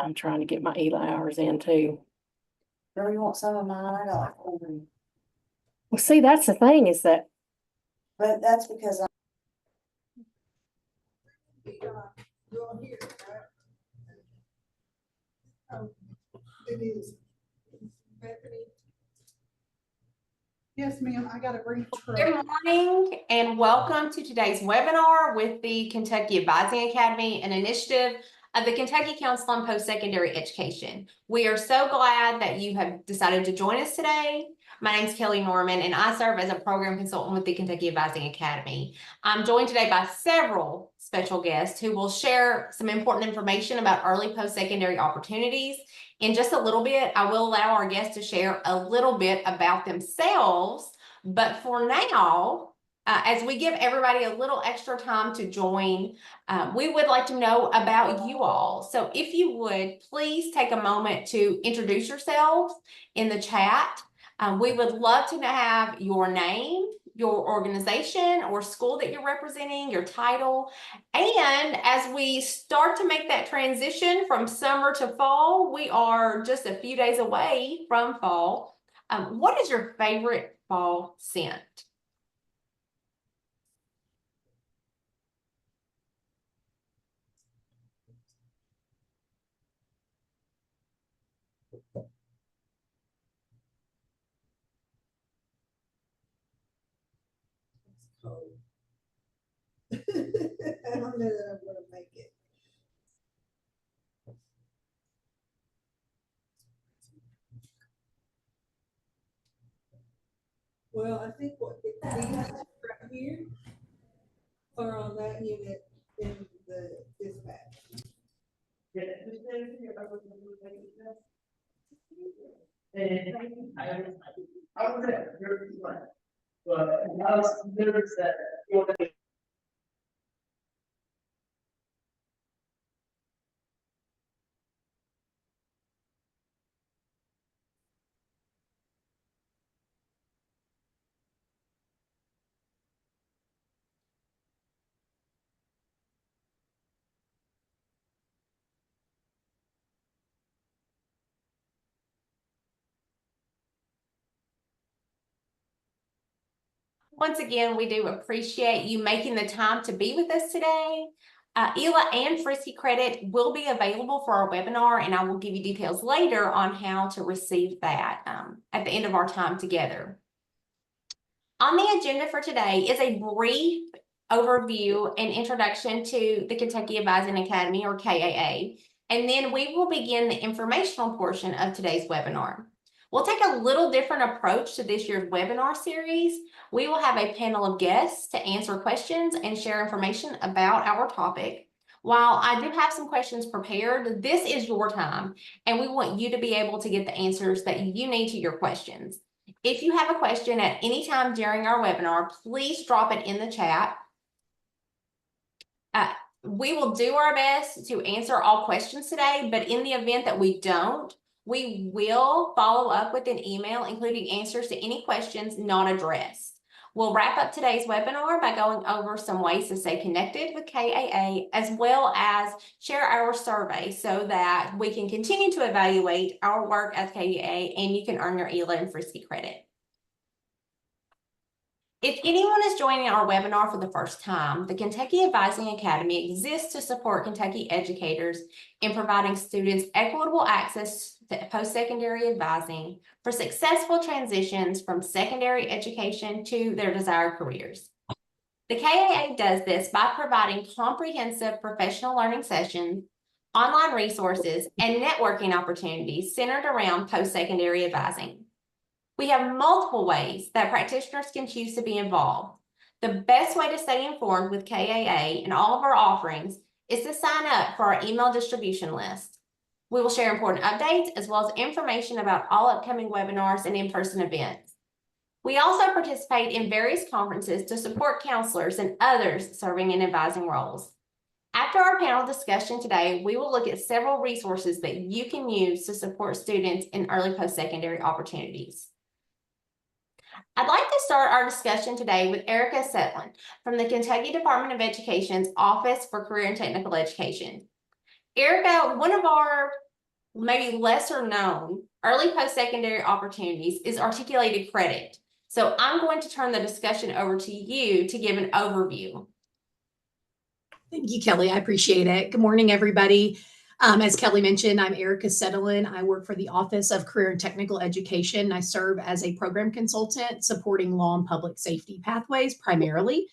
I'm trying to get my Eli hours in too. Girl, you want some of mine? I got like 40. Well, see, that's the thing is that But that's because I. It is. Bethany. Yes, ma'am, I gotta bring the truck. Good morning and welcome to today's webinar with the Kentucky Advising Academy, an initiative of the Kentucky Council on Post-Secondary Education. We are so glad that you have decided to join us today. My name is Kelly Norman and I serve as a program consultant with the Kentucky Advising Academy. I'm joined today by several special guests who will share some important information about early post-secondary opportunities. In just a little bit, I will allow our guests to share a little bit about themselves, but for now, as we give everybody a little extra time to join, we would like to know about you all. So if you would, please take a moment to introduce yourselves in the chat. We would love to have your name, your organization or school that you're representing, your title. And as we start to make that transition from summer to fall, we are just a few days away from fall. What is your favorite fall scent? I don't know that I'm gonna make it. Well, I think what it needs right here or on that unit in the dispatch. Once again, we do appreciate you making the time to be with us today. ELA and Frisky credit will be available for our webinar, and I will give you details later on how to receive that at the end of our time together. On the agenda for today is a brief overview and introduction to the Kentucky Advising Academy, or KAA, and then we will begin the informational portion of today's webinar. We'll take a little different approach to this year's webinar series. We will have a panel of guests to answer questions and share information about our topic. While I do have some questions prepared, this is your time, and we want you to be able to get the answers that you need to your questions. If you have a question at any time during our webinar, please drop it in the chat. We will do our best to answer all questions today, but in the event that we don't, we will follow up with an email, including answers to any questions not addressed. We'll wrap up today's webinar by going over some ways to stay connected with KAA, as well as share our survey so that we can continue to evaluate our work at KAA and you can earn your ELA and Frisky credit. If anyone is joining our webinar for the first time, the Kentucky Advising Academy exists to support Kentucky educators in providing students equitable access to post-secondary advising for successful transitions from secondary education to their desired careers. The KAA does this by providing comprehensive professional learning sessions, online resources, and networking opportunities centered around post-secondary advising. We have multiple ways that practitioners can choose to be involved. The best way to stay informed with KAA and all of our offerings is to sign up for our email distribution list. We will share important updates as well as information about all upcoming webinars and in-person events. We also participate in various conferences to support counselors and others serving in advising roles. After our panel discussion today, we will look at several resources that you can use to support students in early post-secondary opportunities. I'd like to start our discussion today with Erica Settlin from the Kentucky Department of Education's Office for Career and Technical Education. Erica, one of our maybe lesser known early post-secondary opportunities is articulated credit. So I'm going to turn the discussion over to you to give an overview. Thank you, Kelly. I appreciate it. Good morning, everybody. As Kelly mentioned, I'm Erica Settlin. I work for the Office of Career and Technical Education. I serve as a program consultant supporting law and public safety pathways primarily,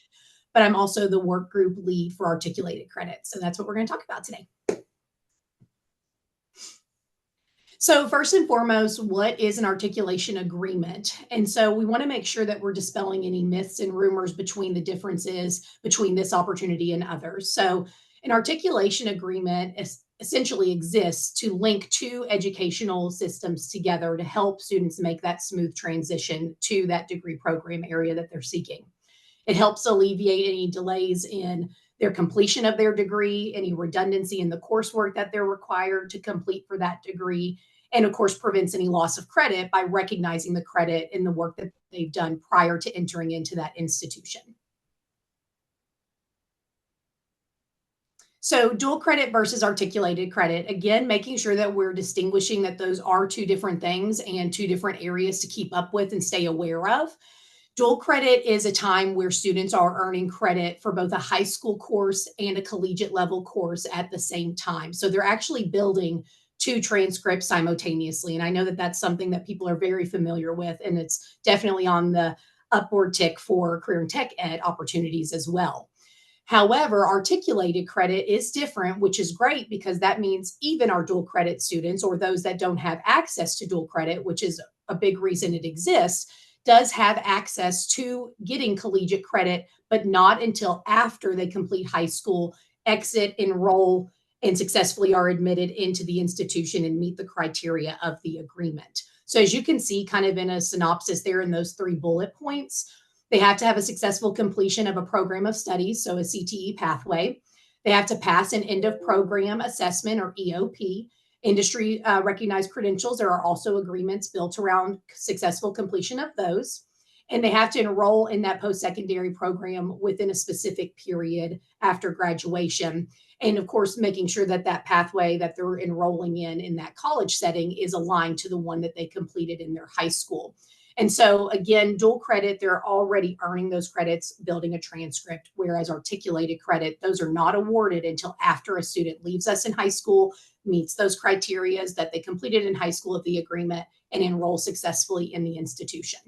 but I'm also the work group lead for articulated credit. So that's what we're going to talk about today. So first and foremost, what is an articulation agreement? And so we want to make sure that we're dispelling any myths and rumors between the differences between this opportunity and others. So an articulation agreement essentially exists to link two educational systems together to help students make that smooth transition to that degree program area that they're seeking. It helps alleviate any delays in their completion of their degree, any redundancy in the coursework that they're required to complete for that degree, and of course prevents any loss of credit by recognizing the credit in the work that they've done prior to entering into that institution. So dual credit versus articulated credit, again, making sure that we're distinguishing that those are two different things and two different areas to keep up with and stay aware of. Dual credit is a time where students are earning credit for both a high school course and a collegiate level course at the same time. So they're actually building two transcripts simultaneously. And I know that that's something that people are very familiar with, and it's definitely on the upward tick for career and tech ed opportunities as well. However, articulated credit is different, which is great because that means even our dual credit students or those that don't have access to dual credit, which is a big reason it exists, does have access to getting collegiate credit, but not until after they complete high school, exit, enroll, and successfully are admitted into the institution and meet the criteria of the agreement. So as you can see kind of in a synopsis there in those 3 bullet points, they have to have a successful completion of a program of studies, so a CTE pathway. They have to pass an end of program assessment or EOP. Industry recognized credentials. There are also agreements built around successful completion of those. And they have to enroll in that post-secondary program within a specific period after graduation. And of course, making sure that that pathway that they're enrolling in that college setting is aligned to the one that they completed in their high school. And so again, dual credit, they're already earning those credits, building a transcript, whereas articulated credit, those are not awarded until after a student leaves us in high school, meets those criteria that they completed in high school of the agreement, and enroll successfully in the institution.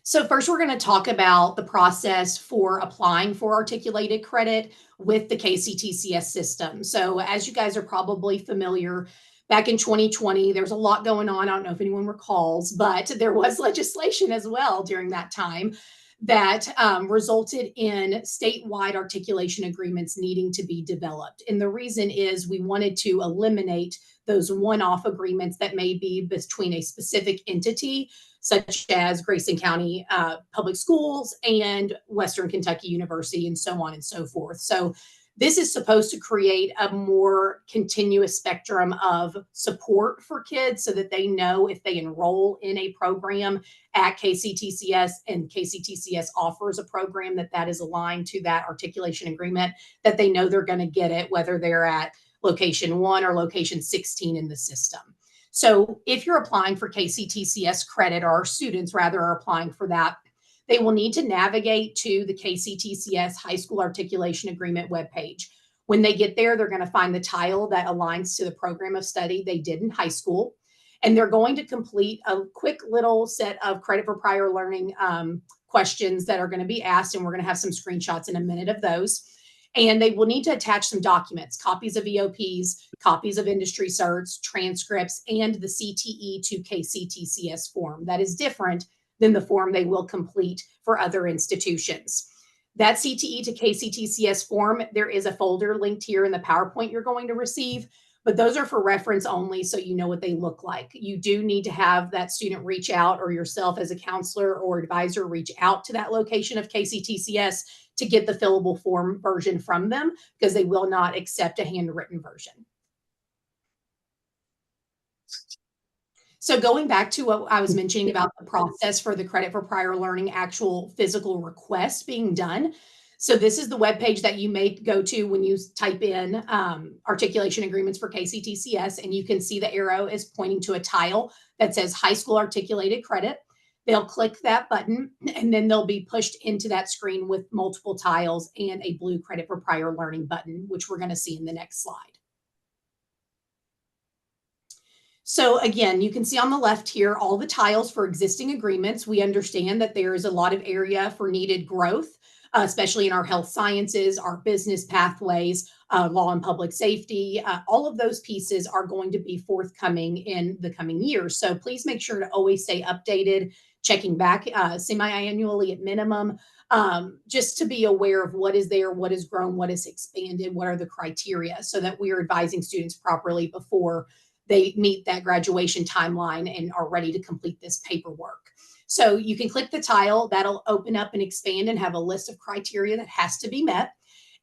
So first, we're going to talk about the process for applying for articulated credit with the KCTCS system. So as you guys are probably familiar, back in 2020, there was a lot going on. I don't know if anyone recalls, but there was legislation as well during that time that resulted in statewide articulation agreements needing to be developed. And the reason is we wanted to eliminate those one-off agreements that may be between a specific entity, such as Grayson County Public Schools and Western Kentucky University, and so on and so forth. So this is supposed to create a more continuous spectrum of support for kids so that they know if they enroll in a program at KCTCS and KCTCS offers a program that is aligned to that articulation agreement, that they know they're going to get it, whether they're at location 1 or location 16 in the system. So if you're applying for KCTCS credit, or our students rather are applying for that, they will need to navigate to the KCTCS High School Articulation Agreement webpage. When they get there, they're going to find the tile that aligns to the program of study they did in high school. And they're going to complete a quick little set of credit for prior learning questions that are going to be asked. And we're going to have some screenshots in a minute of those. And they will need to attach some documents, copies of EOPs, copies of industry certs, transcripts, and the CTE to KCTCS form. That is different than the form they will complete for other institutions. That CTE to KCTCS form, there is a folder linked here in the PowerPoint you're going to receive, but those are for reference only, so you know what they look like. You do need to have that student reach out, or yourself as a counselor or advisor reach out to that location of KCTCS to get the fillable form version from them, because they will not accept a handwritten version. So going back to what I was mentioning about the process for the credit for prior learning, actual physical request being done, So this is the webpage that you may go to when you type in articulation agreements for KCTCS, and you can see the arrow is pointing to a tile that says high school articulated credit. They'll click that button, and then they'll be pushed into that screen with multiple tiles and a blue credit for prior learning button, which we're going to see in the next slide. So again, you can see on the left here, all the tiles for existing agreements. We understand that there is a lot of area for needed growth, especially in our health sciences, our business pathways, law and public safety. All of those pieces are going to be forthcoming in the coming years. So please make sure to always stay updated, checking back semi-annually at minimum, just to be aware of what is there, what has grown, what has expanded, what are the criteria, so that we are advising students properly before they meet that graduation timeline and are ready to complete this paperwork. So you can click the tile, that'll open up and expand and have a list of criteria that has to be met.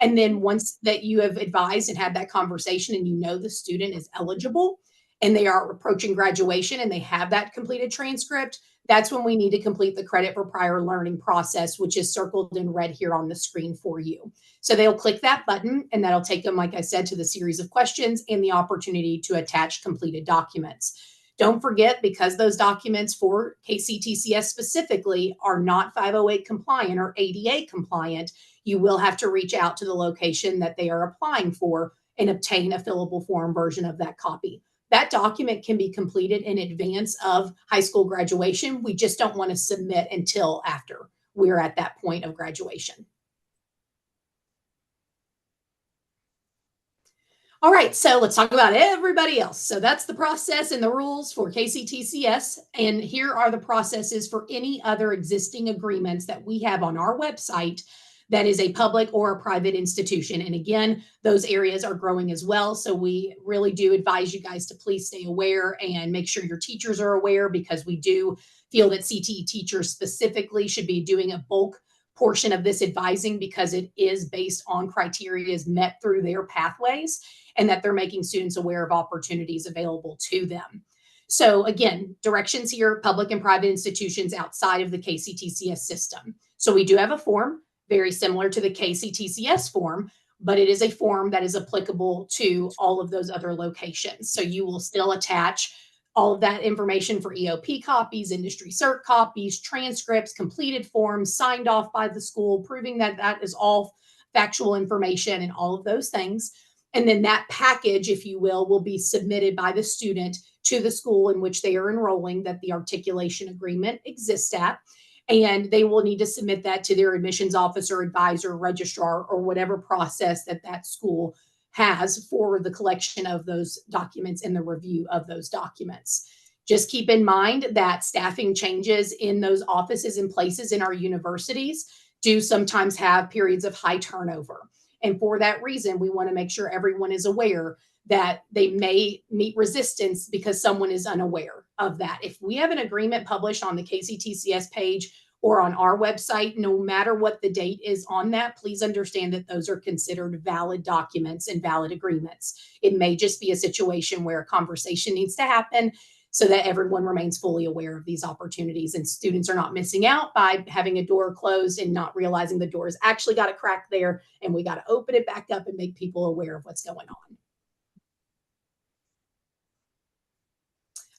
And then once that you have advised and had that conversation and you know the student is eligible and they are approaching graduation and they have that completed transcript, that's when we need to complete the credit for prior learning process, which is circled in red here on the screen for you. So they'll click that button and that'll take them, like I said, to the series of questions and the opportunity to attach completed documents. Don't forget, because those documents for KCTCS specifically are not 508 compliant or ADA compliant, you will have to reach out to the location that they are applying for and obtain a fillable form version of that copy. That document can be completed in advance of high school graduation. We just don't want to submit until after we're at that point of graduation. All right, so let's talk about everybody else. So that's the process and the rules for KCTCS. And here are the processes for any other existing agreements that we have on our website that is a public or a private institution. And again, those areas are growing as well. So we really do advise you guys to please stay aware and make sure your teachers are aware, because we do feel that CTE teachers specifically should be doing a bulk portion of this advising, because it is based on criteria met through their pathways and that they're making students aware of opportunities available to them. So again, directions here, public and private institutions outside of the KCTCS system. So we do have a form very similar to the KCTCS form, but it is a form that is applicable to all of those other locations. So you will still attach all of that information for EOP copies, industry cert copies, transcripts, completed forms, signed off by the school, proving that that is all factual information and all of those things. And then that package, if you will be submitted by the student to the school in which they are enrolling that the articulation agreement exists at. And they will need to submit that to their admissions officer, advisor, registrar, or whatever process that that school has for the collection of those documents and the review of those documents. Just keep in mind that staffing changes in those offices and places in our universities do sometimes have periods of high turnover. And for that reason, we want to make sure everyone is aware that they may meet resistance because someone is unaware of that. If we have an agreement published on the KCTCS page or on our website, no matter what the date is on that, please understand that those are considered valid documents and valid agreements. It may just be a situation where a conversation needs to happen so that everyone remains fully aware of these opportunities and students are not missing out by having a door closed and not realizing the door has actually got a crack there and we got to open it back up and make people aware of what's going on.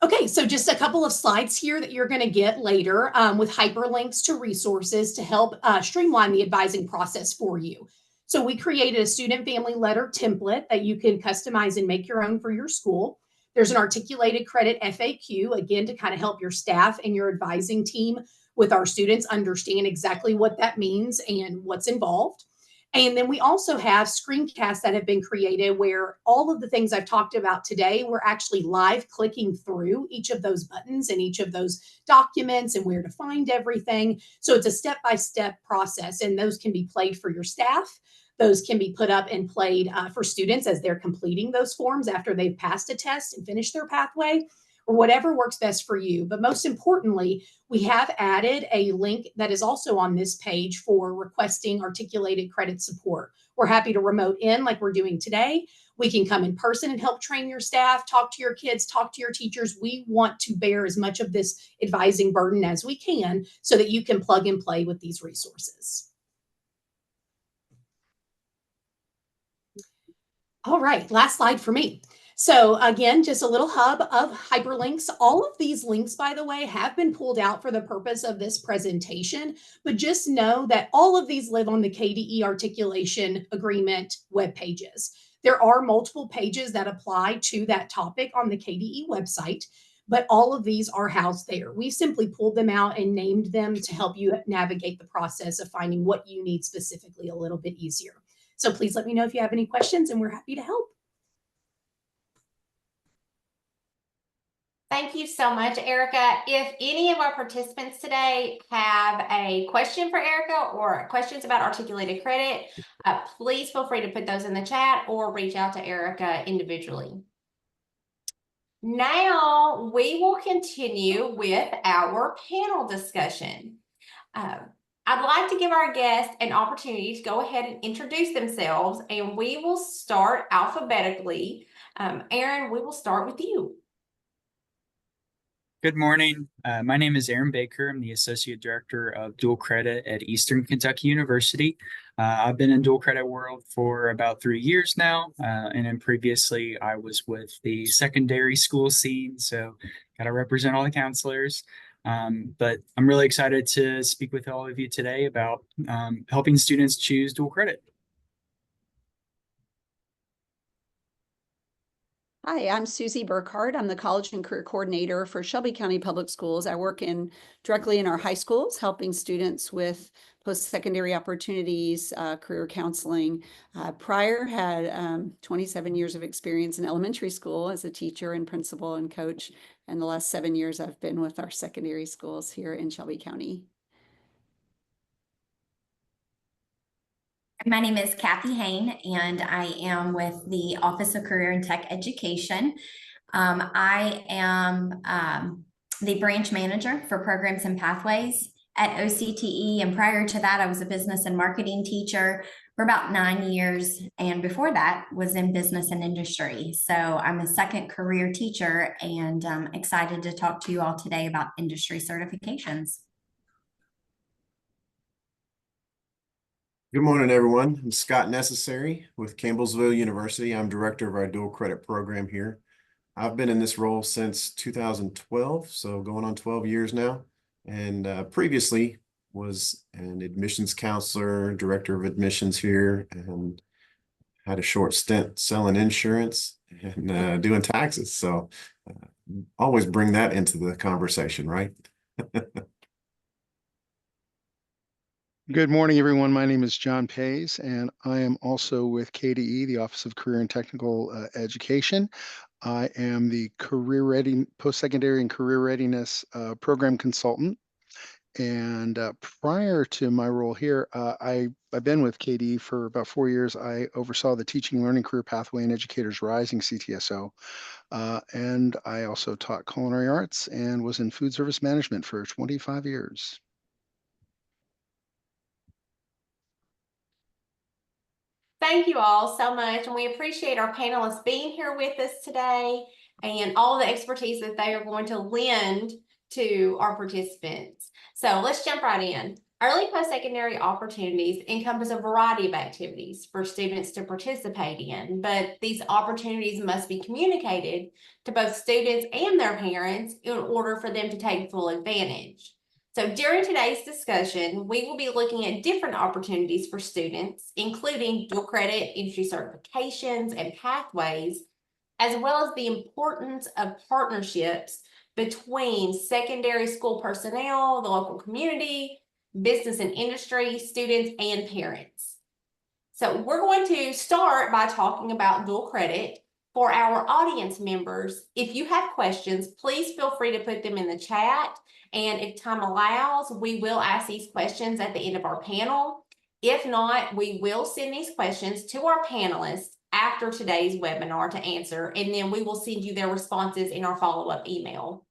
Okay, so just a couple of slides here that you're going to get later with hyperlinks to resources to help streamline the advising process for you. So we created a student family letter template that you can customize and make your own for your school. There's an articulated credit FAQ, again, to kind of help your staff and your advising team with our students understand exactly what that means and what's involved. And then we also have screencasts that have been created where all of the things I've talked about today, we're actually live clicking through each of those buttons and each of those documents and where to find everything. So it's a step-by-step process, and those can be played for your staff. Those can be put up and played for students as they're completing those forms after they've passed a test and finished their pathway, or whatever works best for you. But most importantly, we have added a link that is also on this page for requesting articulated credit support. We're happy to remote in like we're doing today. We can come in person and help train your staff, talk to your kids, talk to your teachers. We want to bear as much of this advising burden as we can so that you can plug and play with these resources. All right, last slide for me. So again, just a little hub of hyperlinks. All of these links, by the way, have been pulled out for the purpose of this presentation, but just know that all of these live on the KDE Articulation Agreement web pages. There are multiple pages that apply to that topic on the KDE website, but all of these are housed there. We simply pulled them out and named them to help you navigate the process of finding what you need specifically a little bit easier. So please let me know if you have any questions, and we're happy to help. Thank you so much, Erica. If any of our participants today have a question for Erica or questions about articulated credit, please feel free to put those in the chat or reach out to Erica individually. Now we will continue with our panel discussion. I'd like to give our guests an opportunity to go ahead and introduce themselves, and we will start alphabetically. Aaron, we will start with you. Good morning. My name is Aaron Baker. I'm the Associate Director of Dual Credit at Eastern Kentucky University. I've been in dual credit world for about 3 years now. And then previously I was with the secondary school scene. So got to represent all the counselors. But I'm really excited to speak with all of you today about helping students choose dual credit. Hi, I'm Susie Burkhardt. I'm the College and Career Coordinator for Shelby County Public Schools. I work directly in our high schools, helping students with post-secondary opportunities, career counseling. Prior had 27 years of experience in elementary school as a teacher and principal and coach. And the last 7 years I've been with our secondary schools here in Shelby County. My name is Kathy Hain, and I am with the Office of Career and Tech Education. I am the branch manager for programs and pathways at OCTE, and prior to that, I was a business and marketing teacher for about 9 years, and before that was in business and industry. So I'm a second career teacher, and I'm excited to talk to you all today about industry certifications. Good morning, everyone. I'm Scott Necessary with Campbellsville University. I'm director of our dual credit program here. I've been in this role since 2012, so going on 12 years now. And previously was an admissions counselor, director of admissions here, and had a short stint selling insurance and doing taxes. So always bring that into the conversation, right? Good morning, everyone. My name is John Pays, and I am also with KDE, the Office of Career and Technical Education. I am the post-secondary and career readiness program consultant. And prior to my role here, I've been with KDE for about 4 years. I oversaw the Teaching, Learning, Career Pathway and Educators Rising CTSO. And I also taught culinary arts and was in food service management for 25 years. Thank you all so much, and we appreciate our panelists being here with us today and all the expertise that they are going to lend to our participants. So let's jump right in. Early post-secondary opportunities encompass a variety of activities for students to participate in, but these opportunities must be communicated to both students and their parents in order for them to take full advantage. So during today's discussion, we will be looking at different opportunities for students, including dual credit, industry certifications, and pathways, as well as the importance of partnerships between secondary school personnel, the local community, business and industry, students, and parents. So we're going to start by talking about dual credit. For our audience members, if you have questions, please feel free to put them in the chat. And if time allows, we will ask these questions at the end of our panel. If not, we will send these questions to our panelists after today's webinar to answer, and then we will send you their responses in our follow-up email.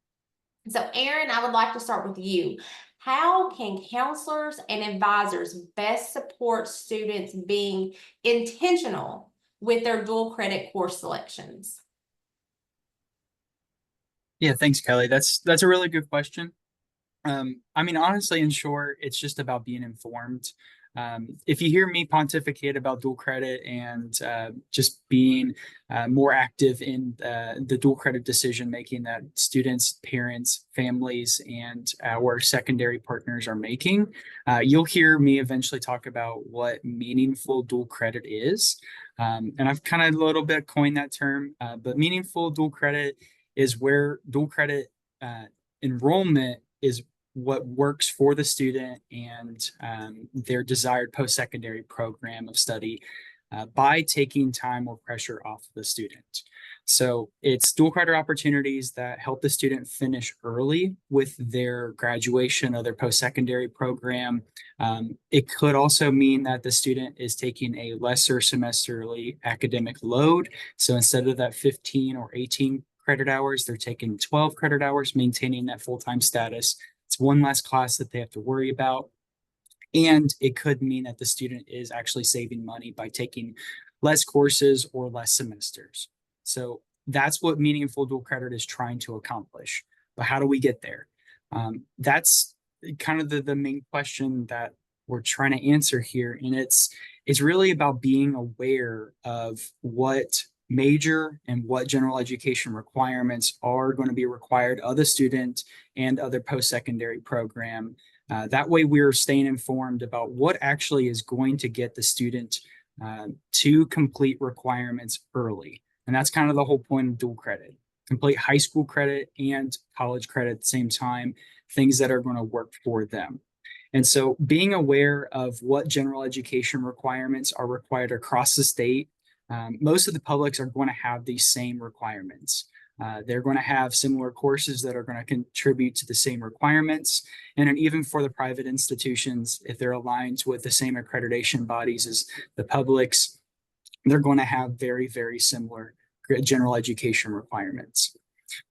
So Aaron, I would like to start with you. How can counselors and advisors best support students being intentional with their dual credit course selections? Yeah, thanks, Kelly. That's a really good question. I mean, honestly, in short, it's just about being informed. If you hear me pontificate about dual credit and just being more active in the dual credit decision making that students, parents, families, and our secondary partners are making, you'll hear me eventually talk about what meaningful dual credit is. And I've kind of a little bit coined that term, but meaningful dual credit is where dual credit enrollment is what works for the student and their desired post-secondary program of study by taking time or pressure off the student. So it's dual credit opportunities that help the student finish early with their graduation of their post-secondary program. It could also mean that the student is taking a lesser semesterly academic load. So instead of that 15 or 18 credit hours, they're taking 12 credit hours, maintaining that full-time status. It's one less class that they have to worry about. And it could mean that the student is actually saving money by taking less courses or less semesters. So that's what meaningful dual credit is trying to accomplish. But how do we get there? That's kind of the main question that we're trying to answer here. And it's really about being aware of what major and what general education requirements are going to be required of the student and other post-secondary program. That way we're staying informed about what actually is going to get the student to complete requirements early. And that's kind of the whole point of dual credit. Complete high school credit and college credit at the same time, things that are going to work for them. And so being aware of what general education requirements are required across the state, most of the publics are going to have these same requirements. They're going to have similar courses that are going to contribute to the same requirements. And then even for the private institutions, if they're aligned with the same accreditation bodies as the publics, they're going to have very, very similar general education requirements.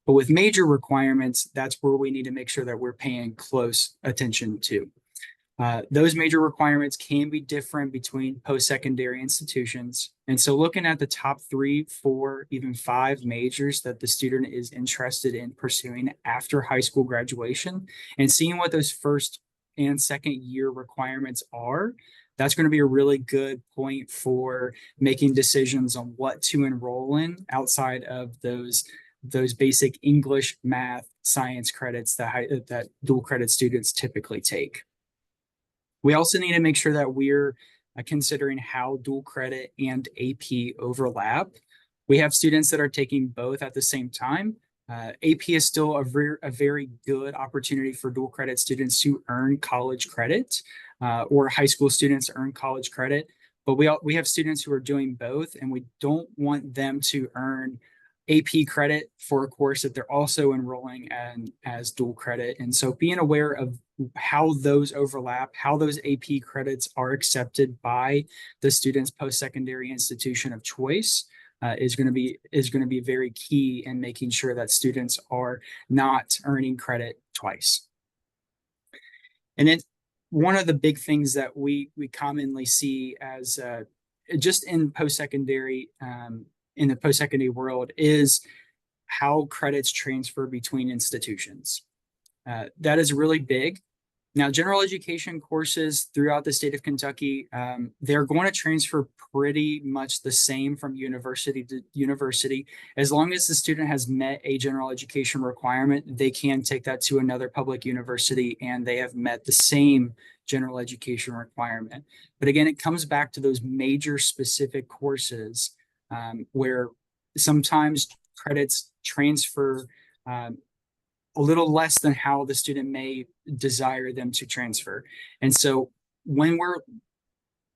But with major requirements, that's where we need to make sure that we're paying close attention to. Those major requirements can be different between post-secondary institutions. And so looking at the top 3, 4, even 5 majors that the student is interested in pursuing after high school graduation and seeing what those first and second year requirements are, that's going to be a really good point for making decisions on what to enroll in outside of those basic English, math, science credits that dual credit students typically take. We also need to make sure that we're considering how dual credit and AP overlap. We have students that are taking both at the same time. AP is still a very good opportunity for dual credit students to earn college credit, or high school students earn college credit. But we have students who are doing both, and we don't want them to earn AP credit for a course that they're also enrolling as dual credit. And so being aware of how those overlap, how those AP credits are accepted by the student's post-secondary institution of choice is going to be very key in making sure that students are not earning credit twice. And then one of the big things that we commonly see as just in post-secondary in the post-secondary world is how credits transfer between institutions. That is really big. Now, general education courses throughout the state of Kentucky, they're going to transfer pretty much the same from university to university. As long as the student has met a general education requirement, they can take that to another public university and they have met the same general education requirement. But again, it comes back to those major specific courses where sometimes credits transfer a little less than how the student may desire them to transfer. And so when we're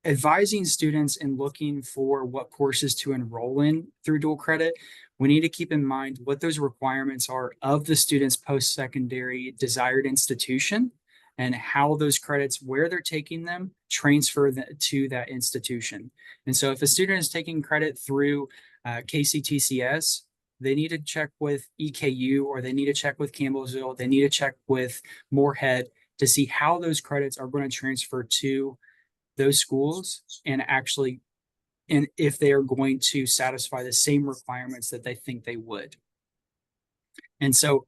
advising students and looking for what courses to enroll in through dual credit, we need to keep in mind what those requirements are of the student's post-secondary desired institution and how those credits, where they're taking them, transfer to that institution. And so if a student is taking credit through KCTCS, they need to check with EKU or they need to check with Campbellsville. They need to check with Moorhead to see how those credits are going to transfer to those schools and if they are going to satisfy the same requirements that they think they would. And so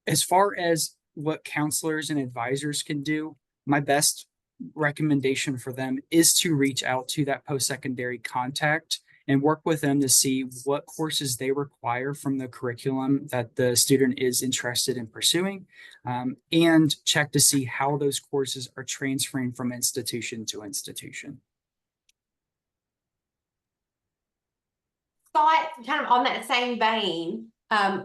as far as what counselors and advisors can do, my best recommendation for them is to reach out to that post-secondary contact and work with them to see what courses they require from the curriculum that the student is interested in pursuing, and check to see how those courses are transferring from institution to institution. Scott, kind of on that same vein,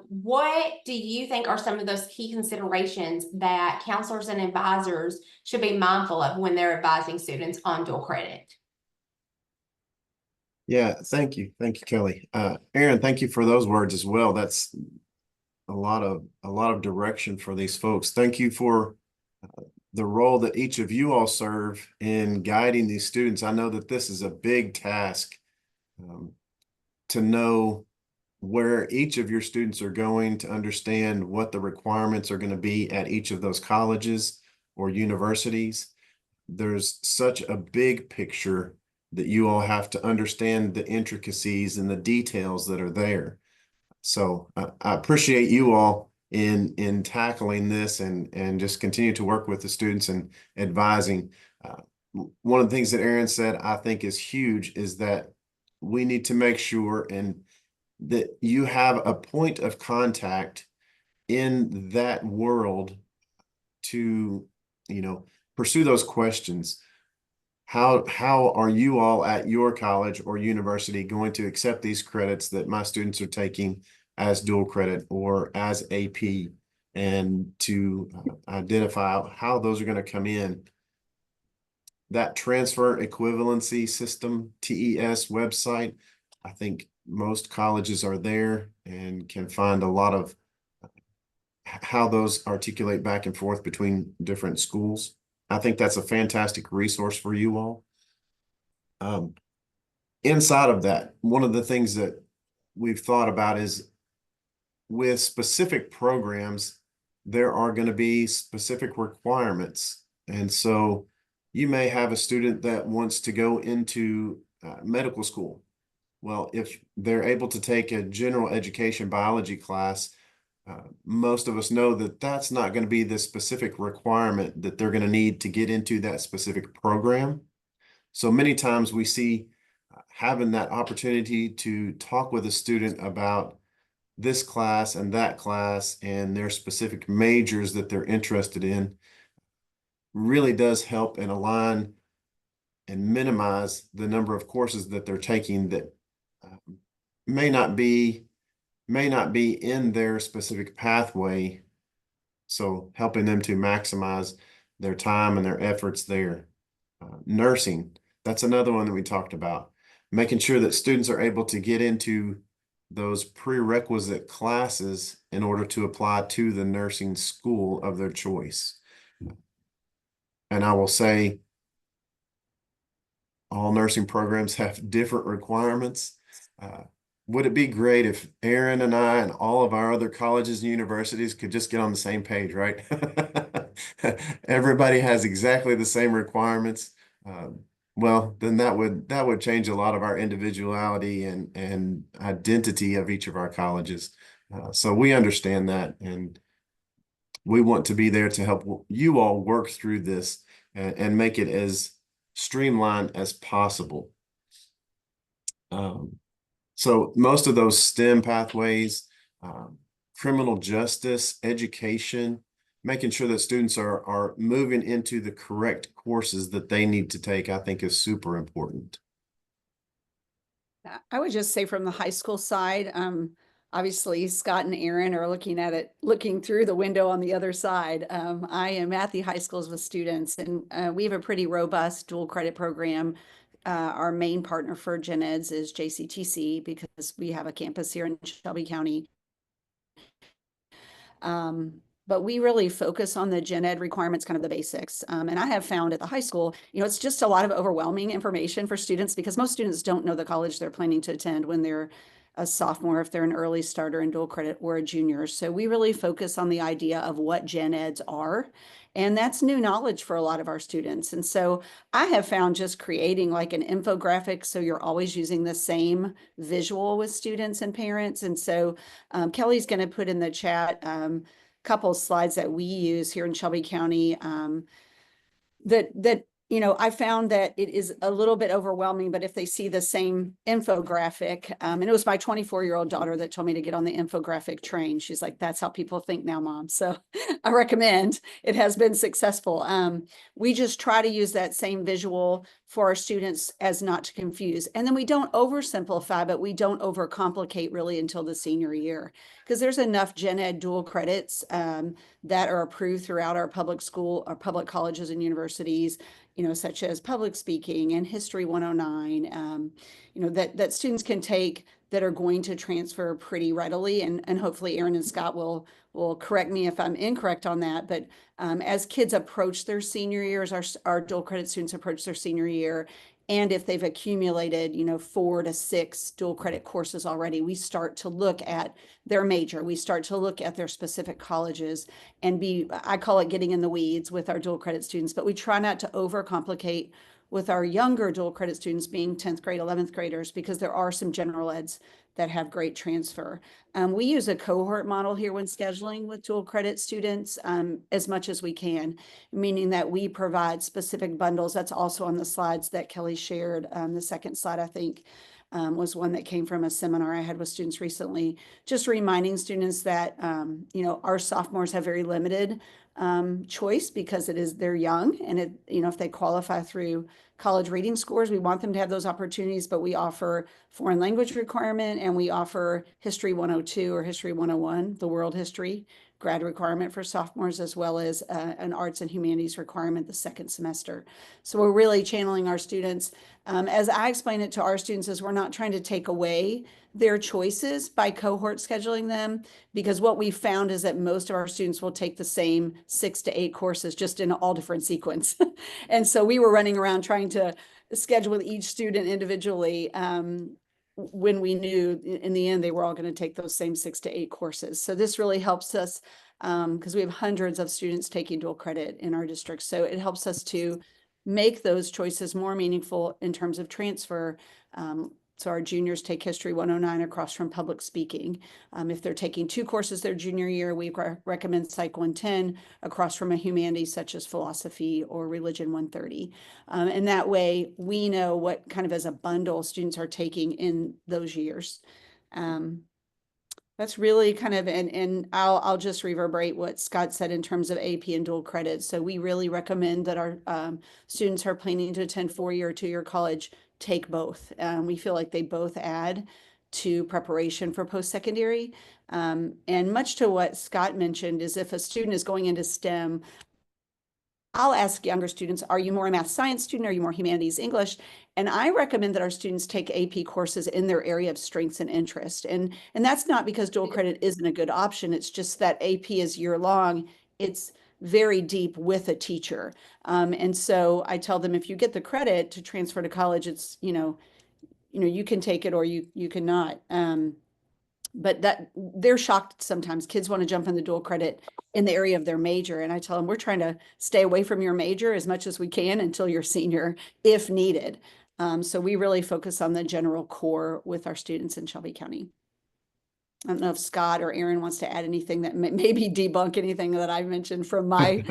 what do you think are some of those key considerations that counselors and advisors should be mindful of when they're advising students on dual credit? Yeah, thank you. Thank you, Kelly. Aaron, thank you for those words as well. That's a lot of direction for these folks. Thank you for the role that each of you all serve in guiding these students. I know that this is a big task, to know where each of your students are going, to understand what the requirements are going to be at each of those colleges or universities. There's such a big picture that you all have to understand the intricacies and the details that are there. So I appreciate you all in tackling this and just continue to work with the students and advising. One of the things that Aaron said I think is huge is that we need to make sure and that you have a point of contact in that world to, pursue those questions. How are you all at your college or university going to accept these credits that my students are taking as dual credit or as AP, and to identify how those are going to come in. That transfer equivalency system, TES website, I think most colleges are there and can find a lot of how those articulate back and forth between different schools. I think that's a fantastic resource for you all. Inside of that, one of the things that we've thought about is with specific programs, there are going to be specific requirements. And so you may have a student that wants to go into medical school. Well, if they're able to take a general education biology class, most of us know that that's not going to be the specific requirement that they're going to need to get into that specific program. So many times we see having that opportunity to talk with a student about this class and that class and their specific majors that they're interested in really does help and align and minimize the number of courses that they're taking that may not be in their specific pathway. So helping them to maximize their time and their efforts there. Nursing, that's another one that we talked about. Making sure that students are able to get into those prerequisite classes in order to apply to the nursing school of their choice. And I will say, all nursing programs have different requirements. Would it be great if Aaron and I and all of our other colleges and universities could just get on the same page, right? Everybody has exactly the same requirements. Well, then that would change a lot of our individuality and identity of each of our colleges. So we understand that, and we want to be there to help you all work through this and make it as streamlined as possible. So most of those STEM pathways, criminal justice, education, making sure that students are moving into the correct courses that they need to take, I think is super important. I would just say from the high school side, obviously Scott and Aaron are looking through the window on the other side. I am at the high schools with students, and we have a pretty robust dual credit program. Our main partner for Gen Eds is JCTC because we have a campus here in Shelby County. But we really focus on the gen ed requirements, kind of the basics. And I have found at the high school, it's just a lot of overwhelming information for students because most students don't know the college they're planning to attend when they're a sophomore, if they're an early starter in dual credit, or a junior. So we really focus on the idea of what gen eds are. And that's new knowledge for a lot of our students. And so I have found just creating like an infographic so you're always using the same visual with students and parents. And so Kelly's going to put in the chat couple of slides that we use here in Shelby County that you know, I found that it is a little bit overwhelming, but if they see the same infographic, and it was my 24-year-old daughter that told me to get on the infographic train. She's like, that's how people think now, Mom. So I recommend. It has been successful. We just try to use that same visual for our students as not to confuse. And then we don't oversimplify, but we don't overcomplicate really until the senior year, because there's enough gen ed dual credits that are approved throughout our public school, our public colleges and universities, you know, such as public speaking and History 109, you know, that students can take that are going to transfer pretty readily. And hopefully Aaron and Scott will correct me if I'm incorrect on that. But as kids approach their senior years, our dual credit students approach their senior year, and if they've accumulated, you know, 4 to 6 dual credit courses already, we start to look at their major. We start to look at their specific colleges and I call it getting in the weeds with our dual credit students, but we try not to overcomplicate with our younger dual credit students being 10th grade, 11th graders, because there are some general eds that have great transfer. We use a cohort model here when scheduling with dual credit students as much as we can, meaning that we provide specific bundles. That's also on the slides that Kelly shared. The second slide, I think, was one that came from a seminar I had with students recently, just reminding students that, you know, our sophomores have very limited choice because they're young, and you know, if they qualify through college reading scores, we want them to have those opportunities, but we offer foreign language requirement, and we offer History 102 or History 101, the world history grad requirement for sophomores, as well as an arts and humanities requirement the second semester. So we're really channeling our students. As I explain it to our students, is we're not trying to take away their choices by cohort scheduling them, because what we found is that most of our students will take the same 6 to 8 courses just in all different sequence. And so we were running around trying to schedule with each student individually when we knew in the end they were all going to take those same 6 to 8 courses. So this really helps us because we have hundreds of students taking dual credit in our district. So it helps us to make those choices more meaningful in terms of transfer. So our juniors take History 109 across from public speaking. If they're taking 2 courses their junior year, we recommend Psych 110 across from a humanities such as philosophy or religion 130. And that way we know what kind of as a bundle students are taking in those years. That's really kind of, and I'll just reverberate what Scott said in terms of AP and dual credit. So we really recommend that our students who are planning to attend 4-year or 2-year college take both. We feel like they both add to preparation for post-secondary. And much to what Scott mentioned is if a student is going into STEM, I'll ask younger students, are you more a math science student? Are you more humanities English? And I recommend that our students take AP courses in their area of strengths and interest. And that's not because dual credit isn't a good option. It's just that AP is year long. It's very deep with a teacher. And so I tell them, if you get the credit to transfer to college, it's, you know, you can take it or you cannot. But that they're shocked sometimes. Kids want to jump in the dual credit in the area of their major. And I tell them, we're trying to stay away from your major as much as we can until you're senior, if needed. So we really focus on the general core with our students in Shelby County. I don't know if Scott or Aaron wants to add anything that maybe debunk anything that I mentioned from my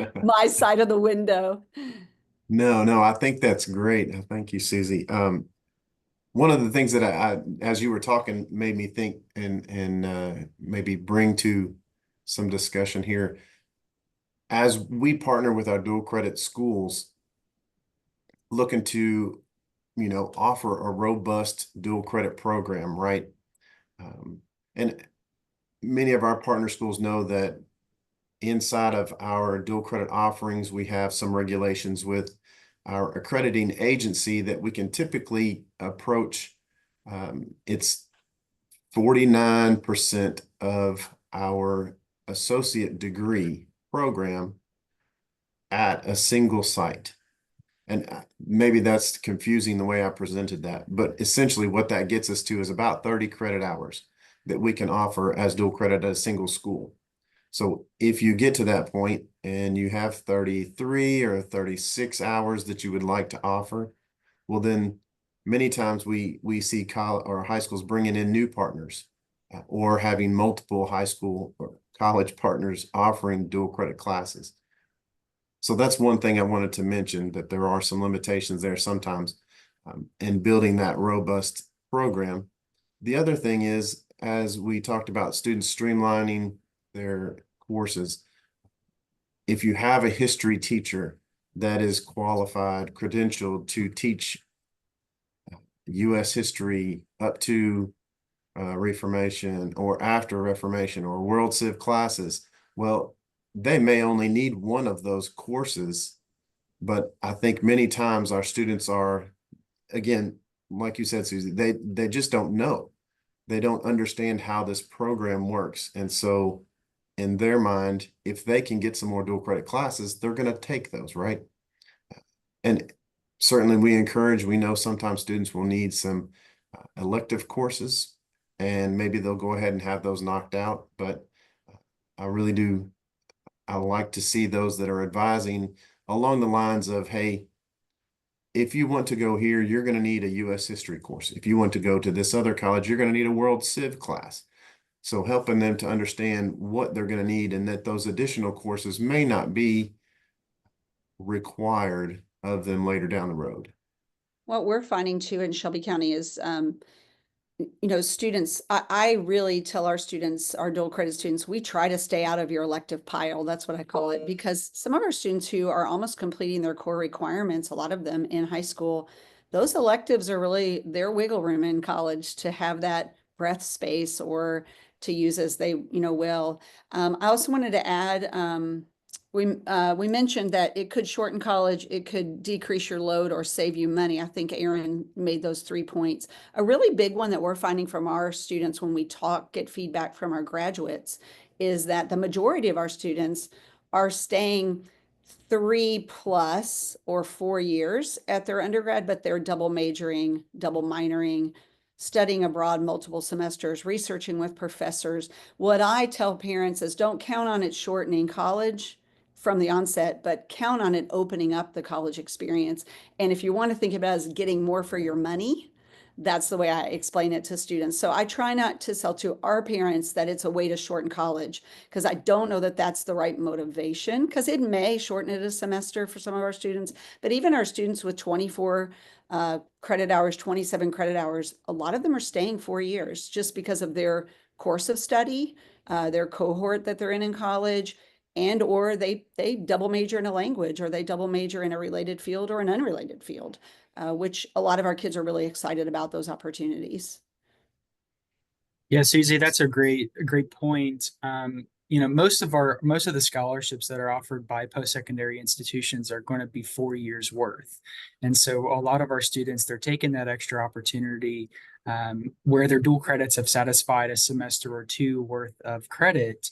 side of the window. No, I think that's great. Thank you, Susie. One of the things that I as you were talking, made me think and maybe bring to some discussion here. As we partner with our dual credit schools, looking to, you know, offer a robust dual credit program, right? And many of our partner schools know that inside of our dual credit offerings, we have some regulations with our accrediting agency that we can typically approach. It's 49% of our associate degree program at a single site. And maybe that's confusing the way I presented that, but essentially what that gets us to is about 30 credit hours that we can offer as dual credit at a single school. So if you get to that point and you have 33 or 36 hours that you would like to offer, well, then many times we see college or high schools bringing in new partners or having multiple high school or college partners offering dual credit classes. So that's one thing I wanted to mention, that there are some limitations there sometimes in building that robust program. The other thing is, as we talked about students streamlining their courses, if you have a history teacher that is qualified, credentialed to teach U.S. history up to Reformation or after Reformation or World Civ classes, well, they may only need one of those courses, but I think many times our students are, again, like you said, Susie, they just don't know. They don't understand how this program works. And so in their mind, if they can get some more dual credit classes, they're going to take those, right? And certainly we know sometimes students will need some elective courses, and maybe they'll go ahead and have those knocked out. But I like to see those that are advising along the lines of, hey, if you want to go here, you're going to need a U.S. history course. If you want to go to this other college, you're going to need a World Civ class. So helping them to understand what they're going to need, and that those additional courses may not be required of them later down the road. What we're finding too in Shelby County is, students, I really tell our students, our dual credit students, we try to stay out of your elective pile. That's what I call it, because some of our students who are almost completing their core requirements, a lot of them in high school, those electives are really their wiggle room in college to have that breath space or to use as they, will. I also wanted to add, we mentioned that it could shorten college, it could decrease your load or save you money. I think Aaron made those 3 points. A really big one that we're finding from our students when we get feedback from our graduates is that the majority of our students are staying 3+ or 4 years at their undergrad, but they're double majoring, double minoring, studying abroad multiple semesters, researching with professors. What I tell parents is don't count on it shortening college from the onset, but count on it opening up the college experience. And if you want to think about it as getting more for your money, that's the way I explain it to students. So I try not to sell to our parents that it's a way to shorten college, because I don't know that that's the right motivation, because it may shorten it a semester for some of our students. But even our students with 24 credit hours, 27 credit hours, a lot of them are staying 4 years just because of their course of study, their cohort that they're in college, and or they double major in a language, or they double major in a related field or an unrelated field, which a lot of our kids are really excited about those opportunities. Yeah, Susie, that's a great point. Most of the scholarships that are offered by post-secondary institutions are going to be 4 years worth. And so a lot of our students, they're taking that extra opportunity where their dual credits have satisfied a semester or two worth of credit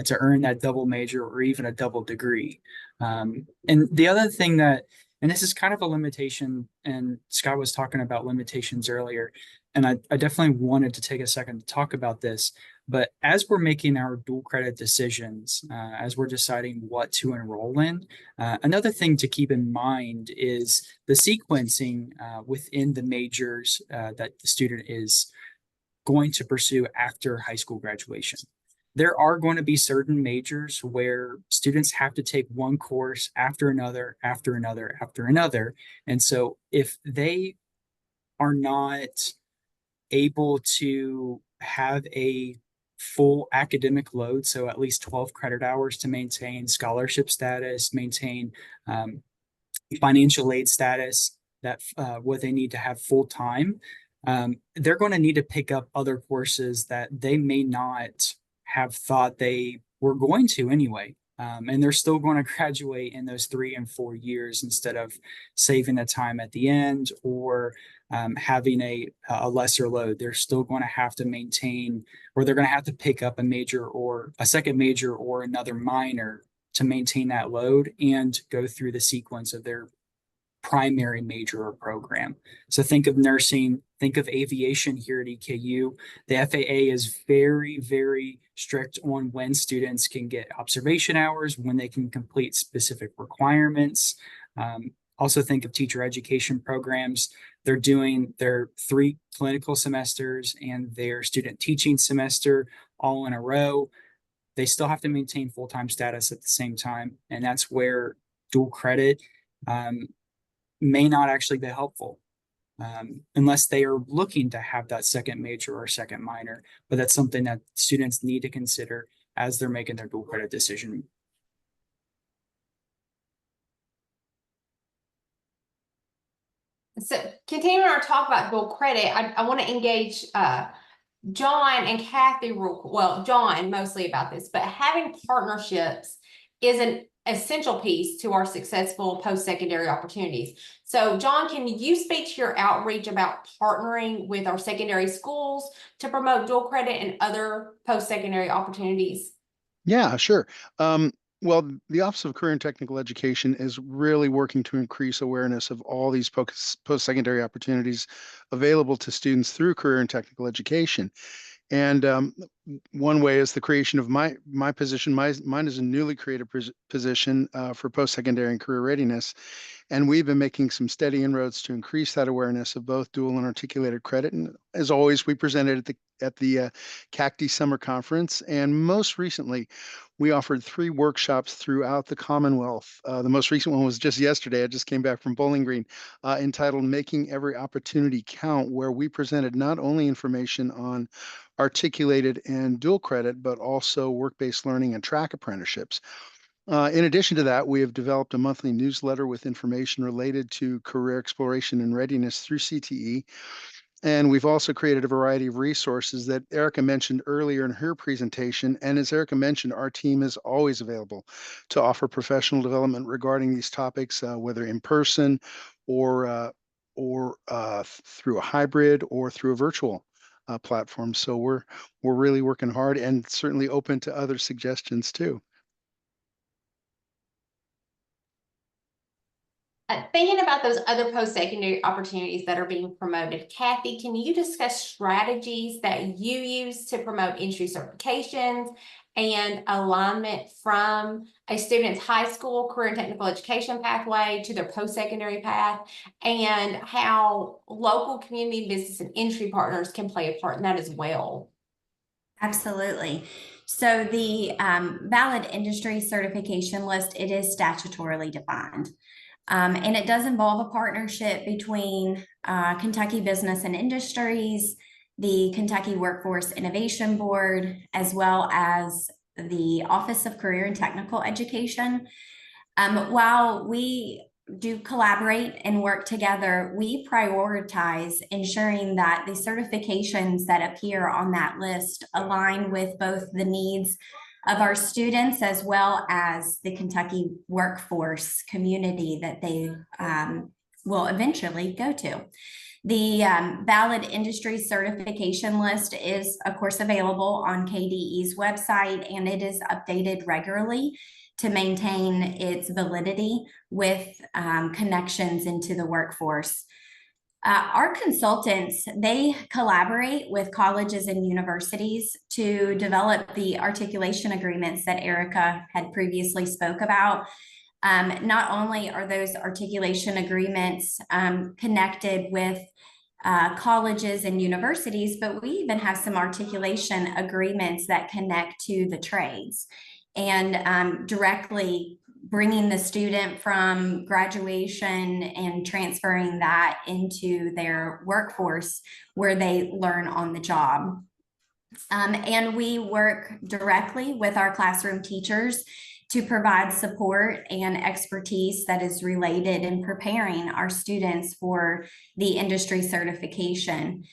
to earn that double major or even a double degree. And the other thing and this is kind of a limitation, and Scott was talking about limitations earlier, and I definitely wanted to take a second to talk about this. But as we're making our dual credit decisions, as we're deciding what to enroll in, another thing to keep in mind is the sequencing within the majors that the student is going to pursue after high school graduation. There are going to be certain majors where students have to take one course after another, after another, after another. And so if they are not able to have a full academic load, so at least 12 credit hours to maintain scholarship status, maintain financial aid status, that what they need to have full time, they're going to need to pick up other courses that they may not have thought they were going to anyway. And they're still going to graduate in those 3 and 4 years instead of saving the time at the end or having a lesser load. They're still going to have to maintain, or they're going to have to pick up a major or a second major or another minor to maintain that load and go through the sequence of their primary major or program. So think of nursing, think of aviation here at EKU. The FAA is very, very strict on when students can get observation hours, when they can complete specific requirements. Also think of teacher education programs. They're doing their 3 clinical semesters and their student teaching semester all in a row. They still have to maintain full-time status at the same time. And that's where dual credit may not actually be helpful unless they are looking to have that second major or second minor. But that's something that students need to consider as they're making their dual credit decision. So continuing our talk about dual credit, I want to engage John and Kathy John mostly about this, but having partnerships is an essential piece to our successful post-secondary opportunities. So John, can you speak to your outreach about partnering with our secondary schools to promote dual credit and other post-secondary opportunities? Yeah, sure. Well, the Office of Career and Technical Education is really working to increase awareness of all these post-secondary opportunities available to students through career and technical education. And one way is the creation of my position. Mine is a newly created position for post-secondary and career readiness. And we've been making some steady inroads to increase that awareness of both dual and articulated credit. And as always, we presented at the CACD Summer Conference. And most recently, we offered 3 workshops throughout the Commonwealth. The most recent one was just yesterday. I just came back from Bowling Green, entitled Making Every Opportunity Count, where we presented not only information on articulated and dual credit, but also work-based learning and track apprenticeships. In addition to that, we have developed a monthly newsletter with information related to career exploration and readiness through CTE. And we've also created a variety of resources that Erica mentioned earlier in her presentation. And as Erica mentioned, our team is always available to offer professional development regarding these topics, whether in person or through a hybrid or through a virtual platform. So we're really working hard and certainly open to other suggestions too. Thinking about those other post-secondary opportunities that are being promoted, Kathy, can you discuss strategies that you use to promote industry certifications and alignment from a student's high school career and technical education pathway to their post-secondary path, and how local community business and industry partners can play a part in that as well? Absolutely. So the valid industry certification list, it is statutorily defined. And it does involve a partnership between Kentucky Business and Industries, the Kentucky Workforce Innovation Board, as well as the Office of Career and Technical Education. While we do collaborate and work together, we prioritize ensuring that the certifications that appear on that list align with both the needs of our students as well as the Kentucky workforce community that they will eventually go to. The valid industry certification list is, of course, available on KDE's website, and it is updated regularly to maintain its validity with connections into the workforce. Our consultants, they collaborate with colleges and universities to develop the articulation agreements that Erica had previously spoke about. Not only are those articulation agreements connected with colleges and universities, but we even have some articulation agreements that connect to the trades and directly bringing the student from graduation and transferring that into their workforce where they learn on the job. And we work directly with our classroom teachers to provide support and expertise that is related in preparing our students for the industry certification.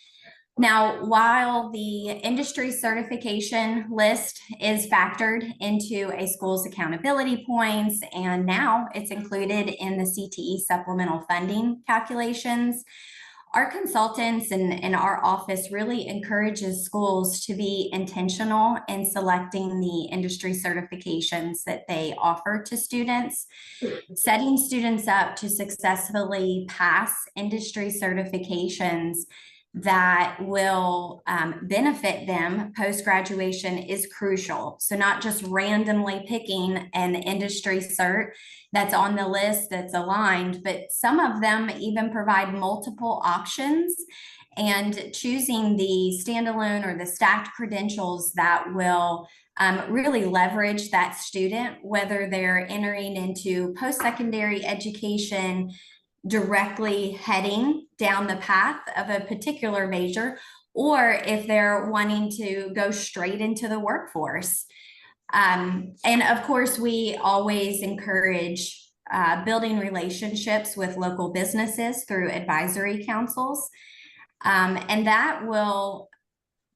Now, while the industry certification list is factored into a school's accountability points, and now it's included in the CTE supplemental funding calculations, our consultants and our office really encourages schools to be intentional in selecting the industry certifications that they offer to students, setting students up to successfully pass industry certifications that will benefit them post-graduation is crucial. So not just randomly picking an industry cert that's on the list that's aligned, but some of them even provide multiple options and choosing the standalone or the stacked credentials that will really leverage that student, whether they're entering into post-secondary education, directly heading down the path of a particular major, or if they're wanting to go straight into the workforce. And of course, we always encourage building relationships with local businesses through advisory councils. And that will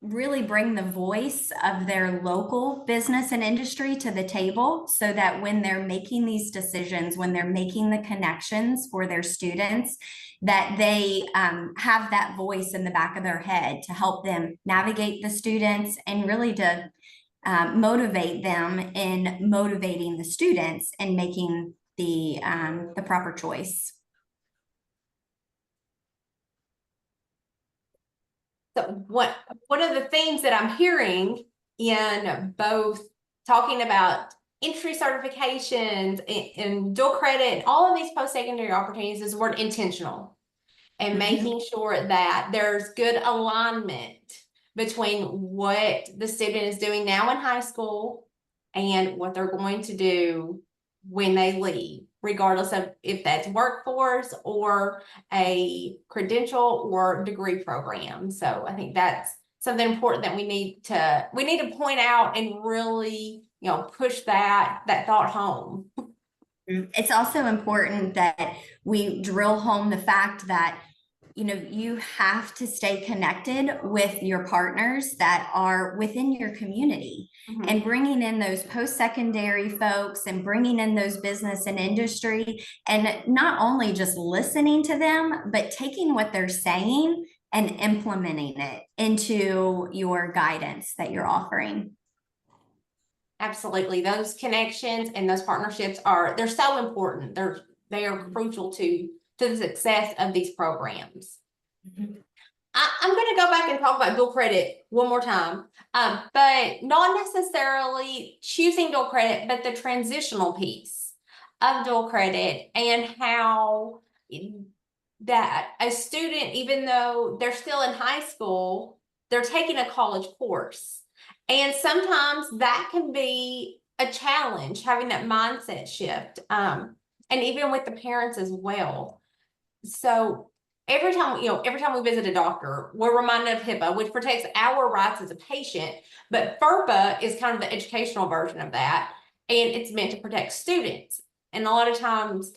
really bring the voice of their local business and industry to the table, so that when they're making these decisions, when they're making the connections for their students, that they have that voice in the back of their head to help them navigate the students and really to motivate them in motivating the students and making the proper choice. So one of the themes that I'm hearing in both talking about entry certifications and dual credit and all of these post-secondary opportunities is the word intentional, and making sure that there's good alignment between what the student is doing now in high school and what they're going to do when they leave, regardless of if that's workforce or a credential or degree program. So I think that's something important that we need to point out and really, push that thought home. It's also important that we drill home the fact that you have to stay connected with your partners that are within your community, and bringing in those post-secondary folks and bringing in those business and industry, and not only just listening to them, but taking what they're saying and implementing it into your guidance that you're offering. Absolutely. Those connections and those partnerships they're so important. They are crucial to the success of these programs. I'm going to go back and talk about dual credit one more time, but not necessarily choosing dual credit, but the transitional piece of dual credit, and how that a student, even though they're still in high school, they're taking a college course. And sometimes that can be a challenge, having that mindset shift, and even with the parents as well. So every time we visit a doctor, we're reminded of HIPAA, which protects our rights as a patient, but FERPA is kind of the educational version of that, and it's meant to protect students. And a lot of times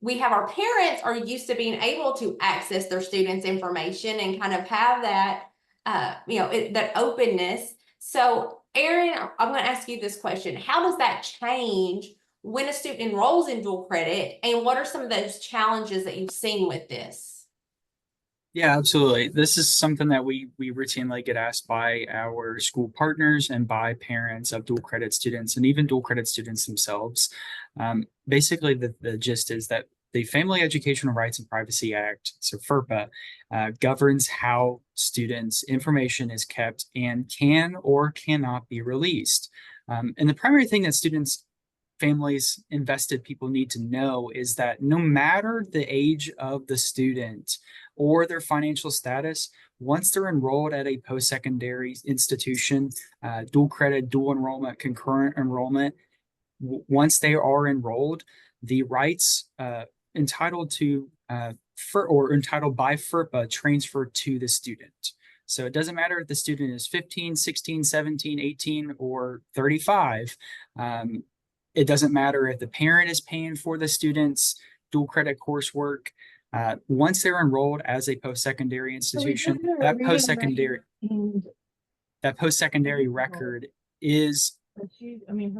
our parents are used to being able to access their students' information and kind of have that, that openness. So Erin, I'm going to ask you this question. How does that change when a student enrolls in dual credit, and what are some of those challenges that you've seen with this? Yeah, absolutely. This is something that we routinely get asked by our school partners and by parents of dual credit students, and even dual credit students themselves. Basically, the gist is that the Family Educational Rights and Privacy Act, so FERPA, governs how students' information is kept and can or cannot be released. And the primary thing that families, invested people need to know is that no matter the age of the student or their financial status, once they're enrolled at a post-secondary institution, dual credit, dual enrollment, concurrent enrollment, once they are enrolled, the rights entitled by FERPA transfer to the student. So it doesn't matter if the student is 15, 16, 17, 18, or 35. It doesn't matter if the parent is paying for the student's dual credit coursework. Once they're enrolled as a post-secondary institution, that post-secondary record is her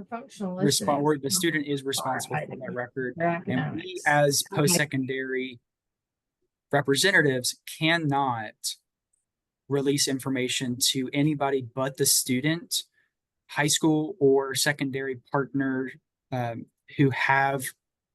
functional the student is responsible for that record. And we as post-secondary representatives cannot release information to anybody but the student, high school or secondary partner who have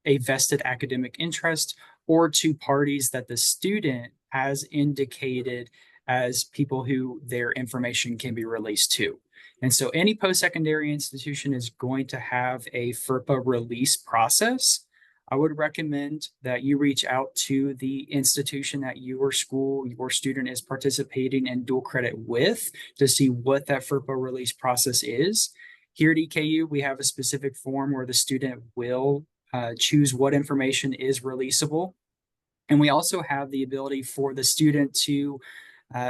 a vested academic interest, or to parties that the student has indicated as people who their information can be released to. And so any post-secondary institution is going to have a FERPA release process. I would recommend that you reach out to the institution that your school, your student is participating in dual credit with to see what that FERPA release process is. Here at EKU, we have a specific form where the student will choose what information is releasable. And we also have the ability for the student to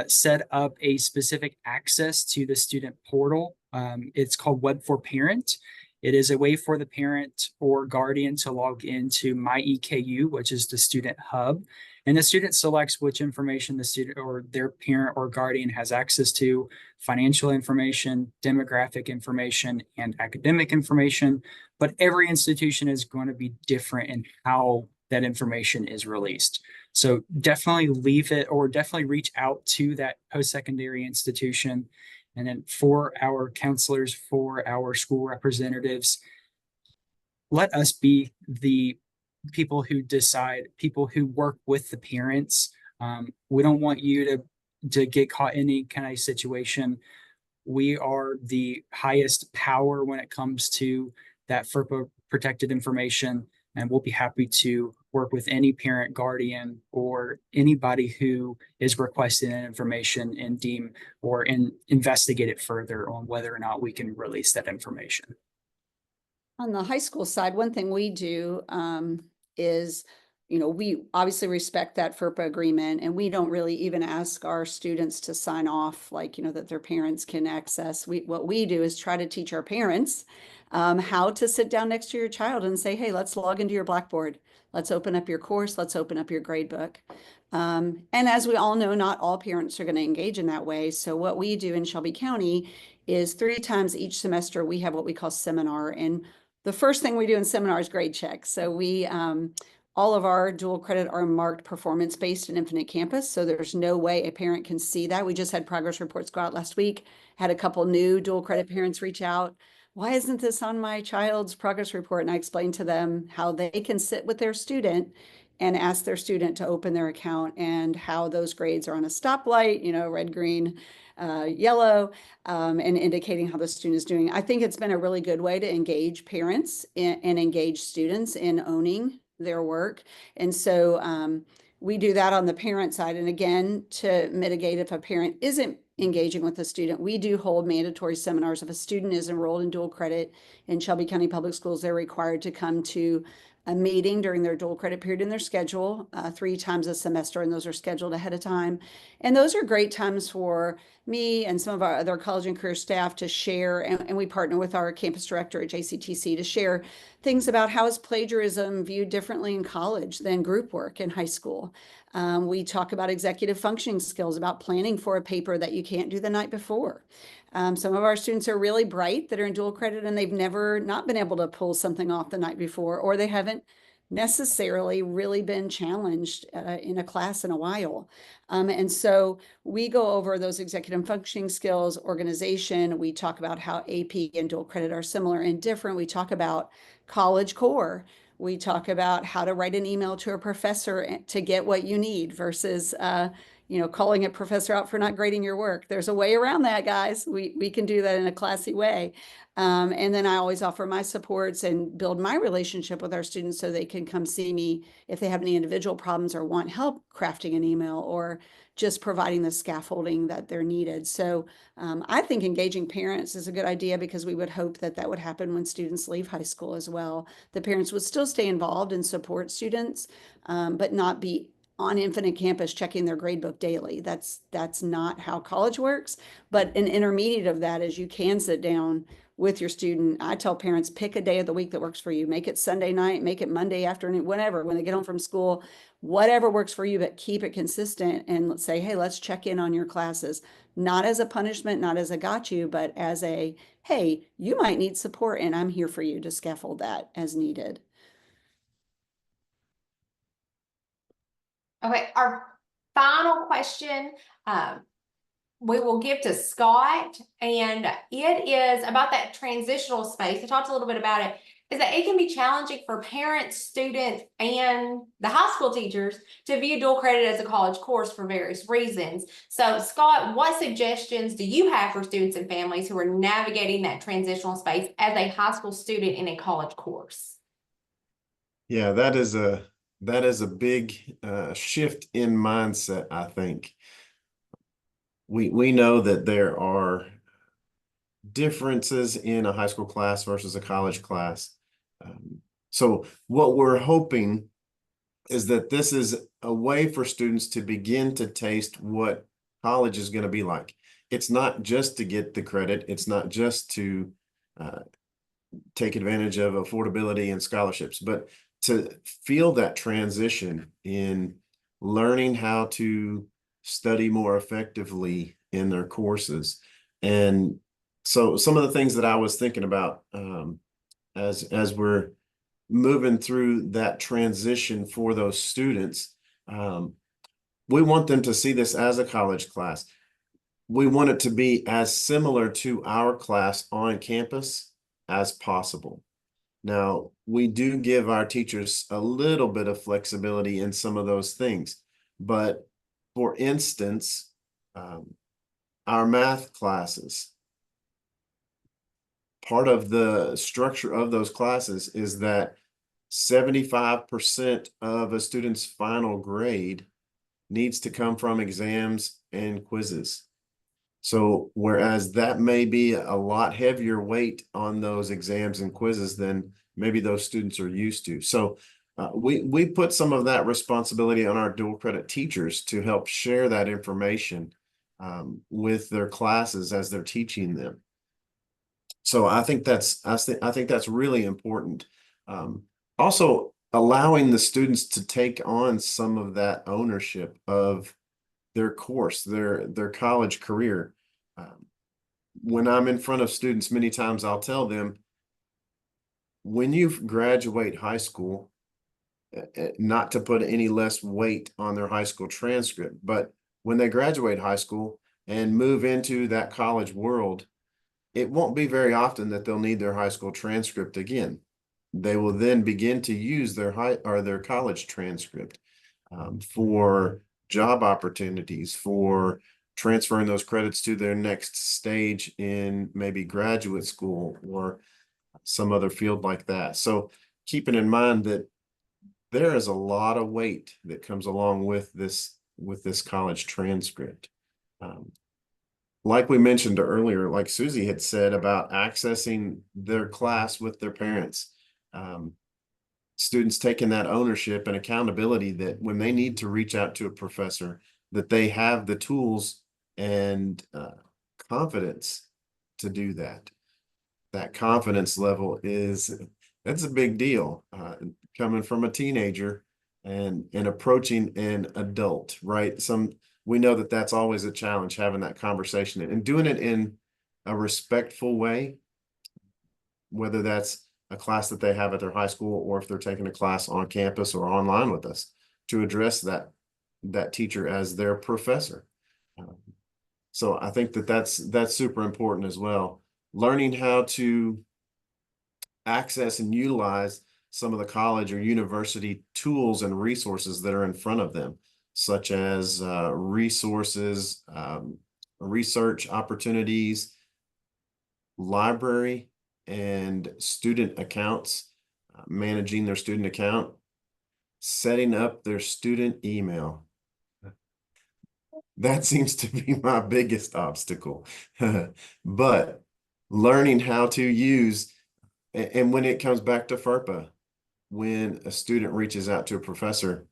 set up a specific access to the student portal. It's called Web for Parent. It is a way for the parent or guardian to log into My EKU, which is the student hub. And the student selects which information the student or their parent or guardian has access to: financial information, demographic information, and academic information. But every institution is going to be different in how that information is released. So definitely leave it, or definitely reach out to that post-secondary institution. And then for our counselors, for our school representatives, let us be the people who decide, people who work with the parents. We don't want you to get caught in any kind of situation. We are the highest power when it comes to that FERPA protected information, and we'll be happy to work with any parent, guardian, or anybody who is requesting that information and deem or investigate it further on whether or not we can release that information. On the high school side, one thing we do is, we obviously respect that FERPA agreement, and we don't really even ask our students to sign off, like, that their parents can access. What we do is try to teach our parents how to sit down next to your child and say, hey, let's log into your Blackboard. Let's open up your course. Let's open up your grade book. And as we all know, not all parents are going to engage in that way. So what we do in Shelby County is 3 times each semester, we have what we call seminar. And the first thing we do in seminar is grade check. So we, all of our dual credit are marked performance-based and Infinite Campus. So there's no way a parent can see that. We just had progress reports go out last week, had a couple new dual credit parents reach out. Why isn't this on my child's progress report? And I explained to them how they can sit with their student and ask their student to open their account, and how those grades are on a stoplight, red, green, yellow, and indicating how the student is doing. I think it's been a really good way to engage parents and engage students in owning their work. And so we do that on the parent side. And again, to mitigate if a parent isn't engaging with the student, we do hold mandatory seminars. If a student is enrolled in dual credit in Shelby County Public Schools, they're required to come to a meeting during their dual credit period in their schedule 3 times a semester, and those are scheduled ahead of time. And those are great times for me and some of our other college and career staff to share, and we partner with our campus director at JCTC to share things about how is plagiarism viewed differently in college than group work in high school. We talk about executive functioning skills, about planning for a paper that you can't do the night before. Some of our students are really bright that are in dual credit, and they've never not been able to pull something off the night before, or they haven't necessarily really been challenged in a class in a while. And so we go over those executive functioning skills, organization. We talk about how AP and dual credit are similar and different. We talk about college core. We talk about how to write an email to a professor to get what you need versus calling a professor out for not grading your work. There's a way around that, guys. We can do that in a classy way. And then I always offer my supports and build my relationship with our students so they can come see me if they have any individual problems or want help crafting an email or just providing the scaffolding that they're needed. So I think engaging parents is a good idea, because we would hope that that would happen when students leave high school as well. The parents would still stay involved and support students, but not be on Infinite Campus checking their gradebook daily. That's not how college works. But an intermediate of that is you can sit down with your student. I tell parents, pick a day of the week that works for you. Make it Sunday night, make it Monday afternoon, whenever, when they get home from school, whatever works for you, but keep it consistent. And let's say, hey, let's check in on your classes, not as a punishment, not as a got you, but as a, hey, you might need support and I'm here for you to scaffold that as needed. Okay, our final question, we will give to Scott, and it is about that transitional space. We talked a little bit about it, is that it can be challenging for parents, students, and the high school teachers to view dual credit as a college course for various reasons. So Scott, what suggestions do you have for students and families who are navigating that transitional space as a high school student in a college course? Yeah, that is a big shift in mindset, I think. We know that there are differences in a high school class versus a college class. So what we're hoping is that this is a way for students to begin to taste what college is going to be like. It's not just to get the credit. It's not just to uh, take advantage of affordability and scholarships, but to feel that transition in learning how to study more effectively in their courses. And so some of the things that I was thinking about as we're moving through that transition for those students, um, we want them to see this as a college class. We want it to be as similar to our class on campus as possible. Now, we do give our teachers a little bit of flexibility in some of those things. But for instance, our math classes, part of the structure of those classes is that 75% of a student's final grade needs to come from exams and quizzes. So whereas that may be a lot heavier weight on those exams and quizzes than maybe those students are used to. So we put some of that responsibility on our dual credit teachers to help share that information with their classes as they're teaching them. So I think that's really important. Also allowing the students to take on some of that ownership of their course, their college career. When I'm in front of students, many times I'll tell them, when you graduate high school, not to put any less weight on their high school transcript, but when they graduate high school and move into that college world, it won't be very often that they'll need their high school transcript again. They will then begin to use their college transcript for job opportunities, for transferring those credits to their next stage in maybe graduate school or some other field like that. So keeping in mind that there is a lot of weight that comes along with this college transcript. Like we mentioned earlier, like Susie had said about accessing their class with their parents. Students taking that ownership and accountability that when they need to reach out to a professor, that they have the tools and confidence to do that. That confidence level that's a big deal coming from a teenager and approaching an adult, right? We know that that's always a challenge, having that conversation and doing it in a respectful way, whether that's a class that they have at their high school or if they're taking a class on campus or online with us, to address that teacher as their professor. So I think that's super important as well. Learning how to access and utilize some of the college or university tools and resources that are in front of them, such as resources, research opportunities, library and student accounts, managing their student account, setting up their student email. That seems to be my biggest obstacle. But learning how to use, and when it comes back to FERPA, when a student reaches out to a professor,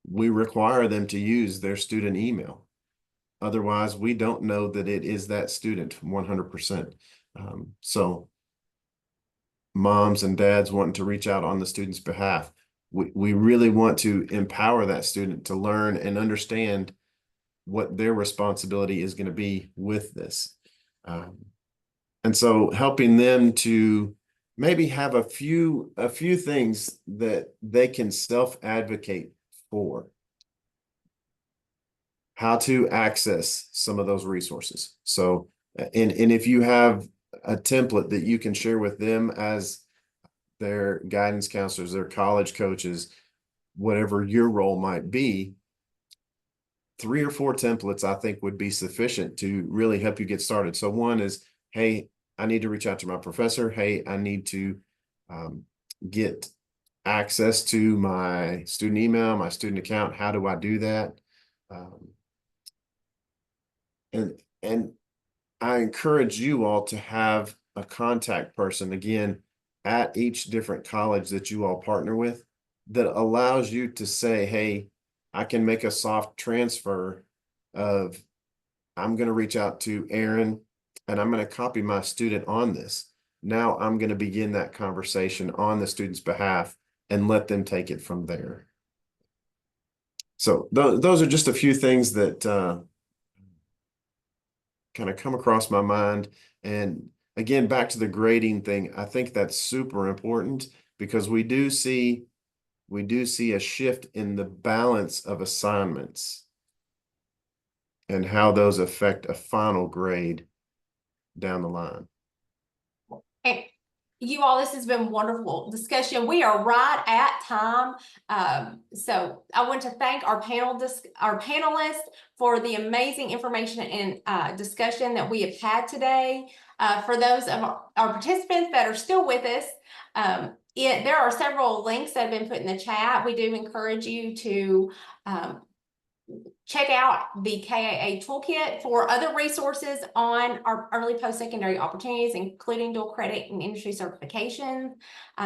we require them to use their student email. Otherwise, we don't know that it is that student 100%. So moms and dads wanting to reach out on the student's behalf, we really want to empower that student to learn and understand what their responsibility is going to be with this. And so helping them to maybe have a few things that they can self-advocate for. How to access some of those resources. So, and if you have a template that you can share with them as their guidance counselors, their college coaches, whatever your role might be, 3 or 4 templates I think would be sufficient to really help you get started. So one is, hey, I need to reach out to my professor. Hey, I need to get access to my student email, my student account. How do I do that? And I encourage you all to have a contact person, again, at each different college that you all partner with, that allows you to say, hey, I can make a soft transfer of, I'm going to reach out to Aaron and I'm going to copy my student on this. Now I'm going to begin that conversation on the student's behalf and let them take it from there. So those are just a few things that kind of come across my mind. And again, back to the grading thing, I think that's super important because we do see a shift in the balance of assignments and how those affect a final grade down the line. And you all, this has been wonderful discussion. We are right at time. So I want to thank our panelists for the amazing information and discussion that we have had today. For those of our participants that are still with us, there are several links that have been put in the chat. We do encourage you to check out the KAA toolkit for other resources on our early post-secondary opportunities, including dual credit and industry certifications.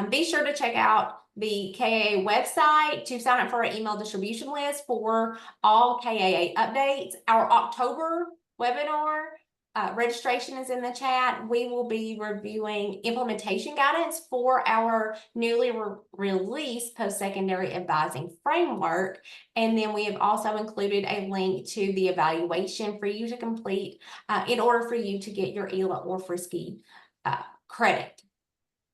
Be sure to check out the KAA website to sign up for our email distribution list for all KAA updates. Our October webinar registration is in the chat. We will be reviewing implementation guidance for our newly released post-secondary advising framework. And then we have also included a link to the evaluation for you to complete in order for you to get your ELA or Frisky credit.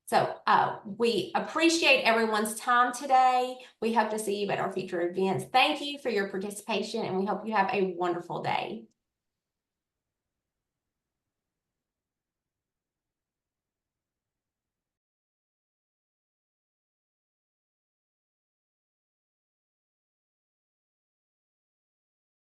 So we appreciate everyone's time today. We hope to see you at our future events. Thank you for your participation, and we hope you have a wonderful day.